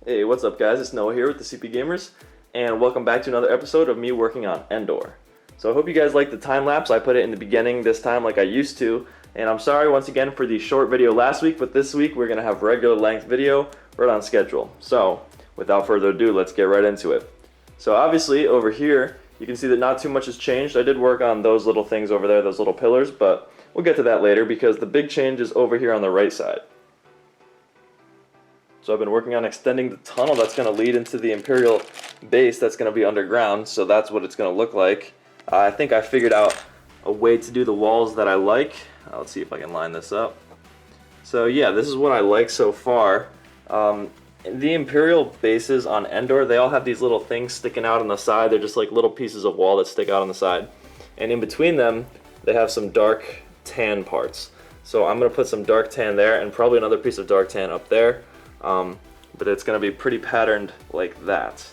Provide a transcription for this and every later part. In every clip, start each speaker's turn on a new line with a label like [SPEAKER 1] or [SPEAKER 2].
[SPEAKER 1] Hey, what's up guys? It's Noah here with the CP Gamers, and welcome back to another episode of me working on Endor. So I hope you guys like the time lapse. I put it in the beginning this time like I used to, and I'm sorry once again for the short video last week, but this week we're going to have regular length video right on schedule. So without further ado, let's get right into it. So obviously over here, you can see that not too much has changed. I did work on those little things over there, those little pillars, but we'll get to that later because the big change is over here on the right side. So I've been working on extending the tunnel that's going to lead into the Imperial base that's going to be underground, so that's what it's going to look like. I think I figured out a way to do the walls that I like. Let's see if I can line this up. So yeah, this is what I like so far. The Imperial bases on Endor, they all have these little things sticking out on the side. They're just like little pieces of wall that stick out on the side. And in between them, they have some dark tan parts. So I'm going to put some dark tan there and probably another piece of dark tan up there. But it's going to be pretty patterned like that.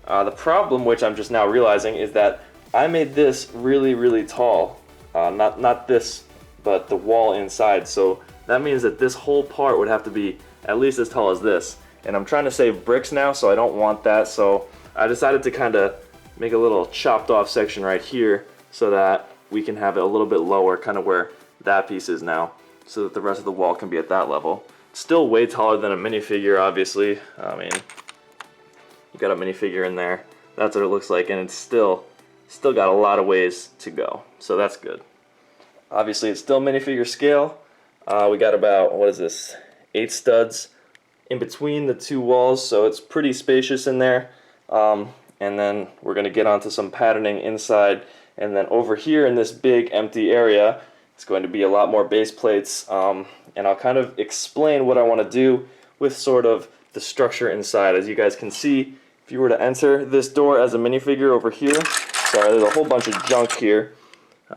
[SPEAKER 1] The problem, which I'm just now realizing, is that I made this really tall. Not this, but the wall inside. So that means that this whole part would have to be at least as tall as this. And I'm trying to save bricks now, so I don't want that. So I decided to kind of make a little chopped off section right here so that we can have it a little bit lower, kind of where that piece is now, so that the rest of the wall can be at that level. Still way taller than a minifigure, obviously. I mean, you got a minifigure in there. That's what it looks like, and it's still got a lot of ways to go. So that's good. Obviously, it's still minifigure scale. We got about, what is this, 8 studs in between the two walls, so it's pretty spacious in there. And then we're going to get onto some patterning inside, and then over here in this big empty area, it's going to be a lot more base plates, and I'll kind of explain what I want to do with sort of the structure inside. As you guys can see, if you were to enter this door as a minifigure over here, sorry, there's a whole bunch of junk here.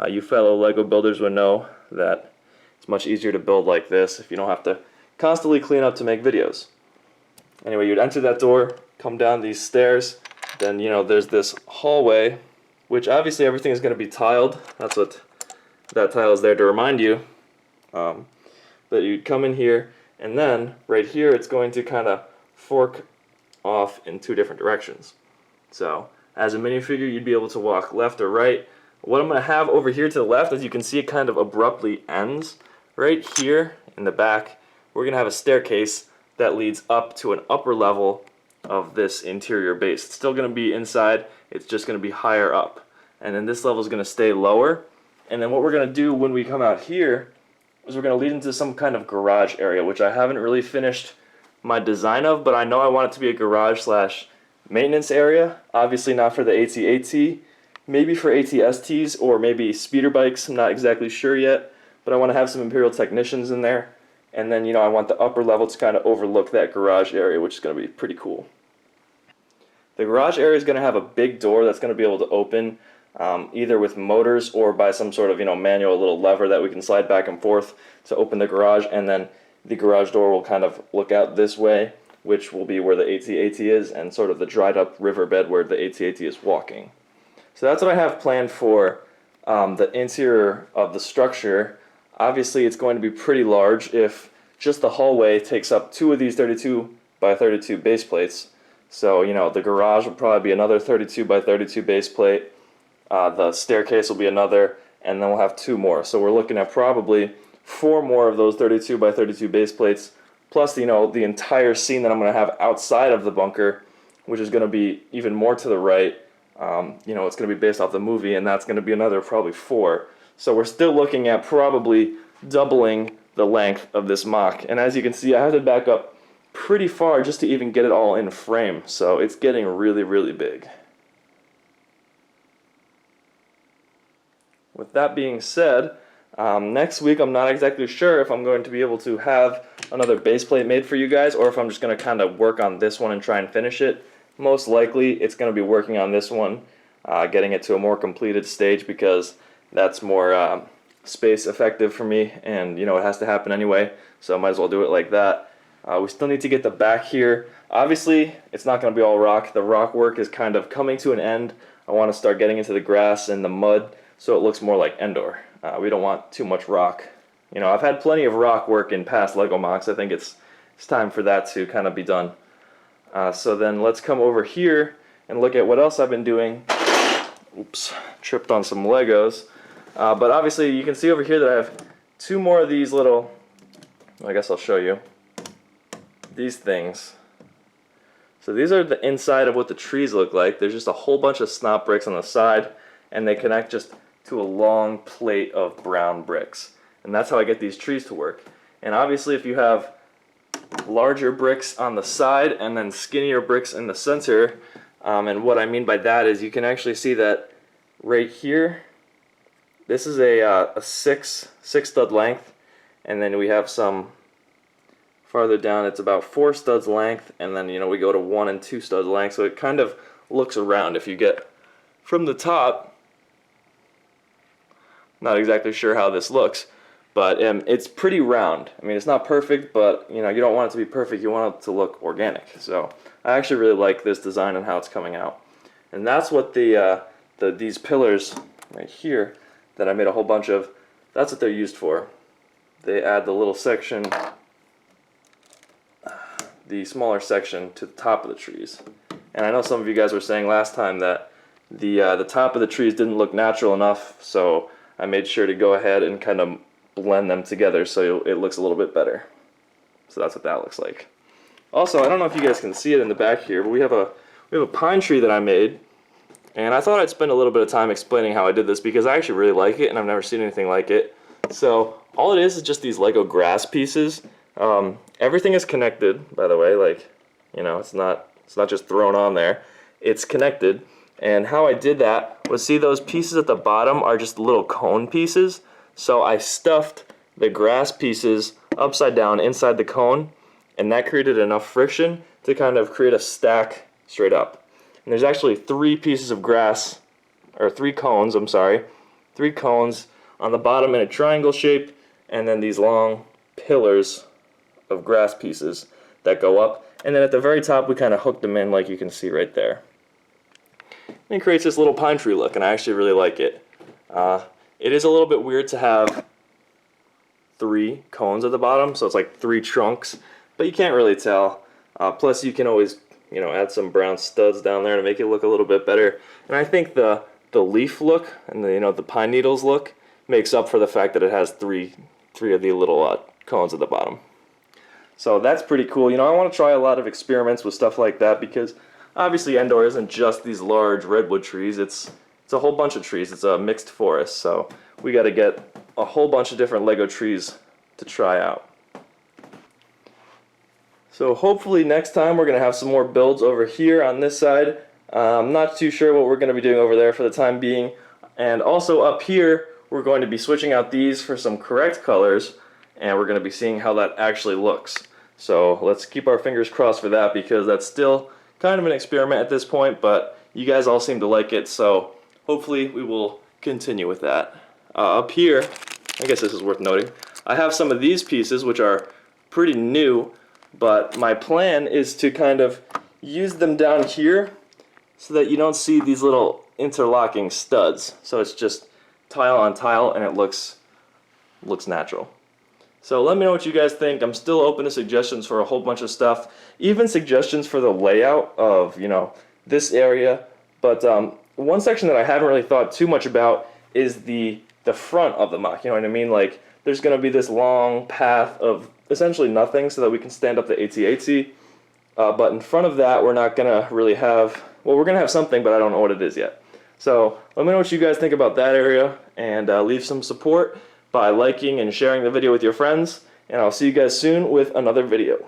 [SPEAKER 1] You fellow Lego builders would know that it's much easier to build like this if you don't have to constantly clean up to make videos. Anyway, you'd enter that door, come down these stairs, then there's this hallway, which obviously everything is going to be tiled. That's what that tile is there to remind you. But you'd come in here, and then right here it's going to kind of fork off in 2 different directions. So as a minifigure, you'd be able to walk left or right. What I'm going to have over here to the left, as you can see, it kind of abruptly ends. Right here in the back, we're going to have a staircase that leads up to an upper level of this interior base. It's still going to be inside, it's just going to be higher up. And then this level is going to stay lower. And then what we're going to do when we come out here is we're going to lead into some kind of garage area, which I haven't really finished my design of, but I know I want it to be a garage slash maintenance area. Obviously not for the AT-AT, maybe for AT-STs or maybe speeder bikes. I'm not exactly sure yet, but I want to have some Imperial technicians in there. And then, I want the upper level to kind of overlook that garage area, which is going to be pretty cool. The garage area is going to have a big door that's going to be able to open either with motors or by some sort of manual little lever that we can slide back and forth to open the garage, and then the garage door will kind of look out this way, which will be where the AT-AT is, and sort of the dried up riverbed where the AT-AT is walking. So that's what I have planned for the interior of the structure. Obviously it's going to be pretty large if just the hallway takes up 2 of these 32 by 32 base plates. So the garage will probably be another 32 by 32 base plate. The staircase will be another, and then we'll have 2 more. So we're looking at probably 4 more of those 32 by 32 base plates, plus the entire scene that I'm going to have outside of the bunker, which is going to be even more to the right. It's going to be based off the movie, and that's going to be another probably 4. So we're still looking at probably doubling the length of this mock. And as you can see, I have to back up pretty far just to even get it all in frame. So it's getting really big. With that being said, next week I'm not exactly sure if I'm going to be able to have another base plate made for you guys, or if I'm just going to kind of work on this one and try and finish it. Most likely it's going to be working on this one, getting it to a more completed stage, because that's more space effective for me, and it has to happen anyway, so I might as well do it like that. We still need to get the back here. Obviously it's not going to be all rock. The rock work is kind of coming to an end. I want to start getting into the grass and the mud, so it looks more like Endor. We don't want too much rock. I've had plenty of rock work in past LEGO mocks. I think it's time for that to kind of be done. So then let's come over here and look at what else I've been doing. Oops, tripped on some Legos. But obviously you can see over here that I have two more of these little, I guess I'll show you, these things. So these are the inside of what the trees look like. There's just a whole bunch of snot bricks on the side, and they connect just to a long plate of brown bricks. And that's how I get these trees to work. And obviously if you have larger bricks on the side and then skinnier bricks in the center, and what I mean by that is you can actually see that right here, this is a six stud length, and then we have some farther down, it's about 4 studs length, and then we go to 1 and 2 studs length, so it kind of looks around. If you get from the top, not exactly sure how this looks, but it's pretty round. I mean, it's not perfect, but you don't want it to be perfect, you want it to look organic. So I actually really like this design and how it's coming out. And that's what these pillars right here that I made a whole bunch of, that's what they're used for. They add the little section, the smaller section to the top of the trees. And I know some of you guys were saying last time that the top of the trees didn't look natural enough, so I made sure to go ahead and kind of blend them together so it looks a little bit better. So that's what that looks like. Also, I don't know if you guys can see it in the back here, but we have a pine tree that I made, and I thought I'd spend a little bit of time explaining how I did this because I actually really like it and I've never seen anything like it. So all it is just these Lego grass pieces. Everything is connected, by the way, like, it's not just thrown on there. It's connected. And how I did that was, see those pieces at the bottom are just little cone pieces. So I stuffed the grass pieces upside down inside the cone, and that created enough friction to kind of create a stack straight up. And there's actually 3 pieces of grass, or 3 cones, I'm sorry, 3 cones on the bottom in a triangle shape, and then these long pillars of grass pieces that go up. And then at the very top we kind of hooked them in like you can see right there. And it creates this little pine tree look, and I actually really like it. It is a little bit weird to have 3 cones at the bottom, so it's like 3 trunks, but you can't really tell. Plus you can always add some brown studs down there to make it look a little bit better. And I think the leaf look and the pine needles look makes up for the fact that it has three of the little cones at the bottom. So that's pretty cool. I want to try a lot of experiments with stuff like that because obviously Endor isn't just these large redwood trees. It's a whole bunch of trees. It's a mixed forest. So we got to get a whole bunch of different Lego trees to try out. So hopefully next time we're going to have some more builds over here on this side. I'm not too sure what we're going to be doing over there for the time being. And also up here, we're going to be switching out these for some correct colors, and we're going to be seeing how that actually looks. So let's keep our fingers crossed for that because that's still kind of an experiment at this point, but you guys all seem to like it, so hopefully we will continue with that. Up here, I guess this is worth noting, I have some of these pieces which are pretty new, but my plan is to kind of use them down here so that you don't see these little interlocking studs. So it's just tile on tile and it looks natural. So let me know what you guys think. I'm still open to suggestions for a whole bunch of stuff, even suggestions for the layout of this area. But one section that I haven't really thought too much about is the front of the MOC. You know what I mean? Like there's going to be this long path of essentially nothing so that we can stand up the AT-AT. But in front of that, we're not going to really have, well, we're going to have something, but I don't know what it is yet. So let me know what you guys think about that area, and leave some support by liking and sharing the video with your friends, and I'll see you guys soon with another video.